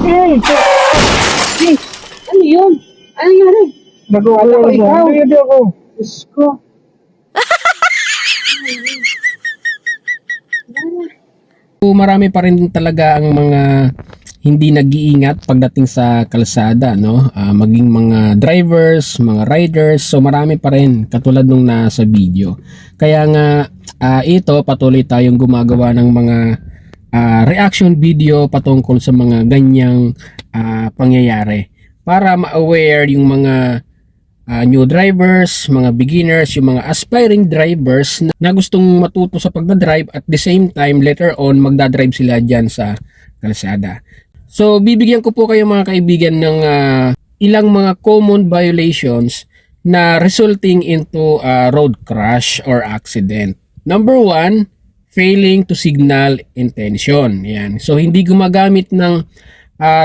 Hey! Hey, ano yun? Ano nangyari? Nag-uwala Ako, mo. ikaw. Hindi ako. Diyos ko. Marami pa rin talaga ang mga hindi nag-iingat pagdating sa kalsada, no? Maging mga drivers, mga riders, so marami pa rin katulad nung nasa video. Kaya nga ito patuloy tayong gumagawa ng mga reaction video patungkol sa mga ganyang pangyayari para ma-aware yung mga new drivers, mga beginners, yung mga aspiring drivers na gustong matuto sa pagdadrive at the same time later on magdadrive sila dyan sa kalsada. So bibigyan ko po kayo mga kaibigan ng ilang mga common violations na resulting into road crash or accident. Number 1, failing to signal intention. Yan. So hindi gumagamit ng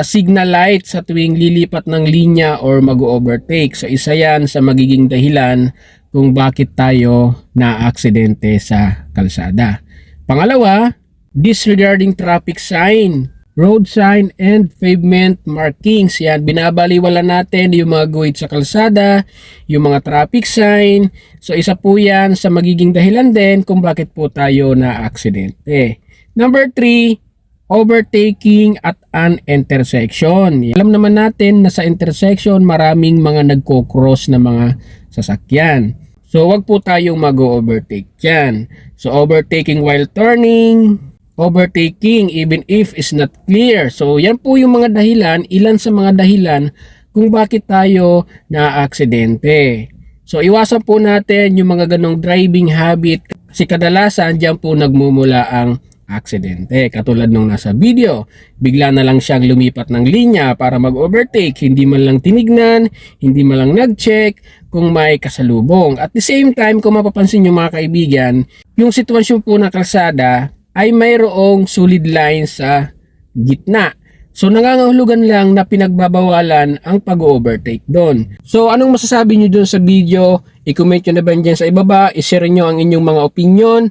signal light sa tuwing lilipat ng linya or mag-overtake. So isa yan sa magiging dahilan kung bakit tayo na-aksidente sa kalsada. Pangalawa, disregarding traffic sign, road sign and pavement markings. Yan, binabaliwala natin yung mga guhit sa kalsada, yung mga traffic sign. So isa po yan sa magiging dahilan din kung bakit po tayo na-aksidente. Number 3, overtaking at an intersection. Alam naman natin na sa intersection maraming mga nagko-cross na mga sasakyan. So wag po tayong mag-overtake dyan. So overtaking while turning, overtaking even if is not clear. So yan po yung mga dahilan, ilan sa mga dahilan kung bakit tayo na-aksidente. So iwasan po natin yung mga ganong driving habit kasi kadalasan dyan po nagmumula ang aksidente. Katulad nung nasa video, bigla na lang siyang lumipat ng linya para mag-overtake, hindi man lang tinignan, hindi man lang nag-check kung may kasalubong. At the same time, kung mapapansin nyo mga kaibigan, yung sitwasyon po ng kalsada ay mayroong solid line sa gitna. So nangangahulugan lang na pinagbabawalan ang pag-overtake doon. So anong masasabi nyo doon sa video? I-comment nyo na ba dyan sa ibaba? I-share nyo ang inyong mga opinion,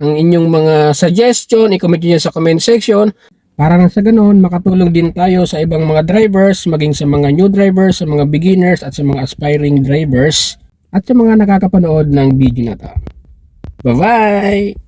ang inyong mga suggestion, i-comment nyo sa comment section para nang sa ganun makatulong din tayo sa ibang mga drivers, maging sa mga new drivers, sa mga beginners at sa mga aspiring drivers at sa mga nakakapanood ng video na to. Bye-bye!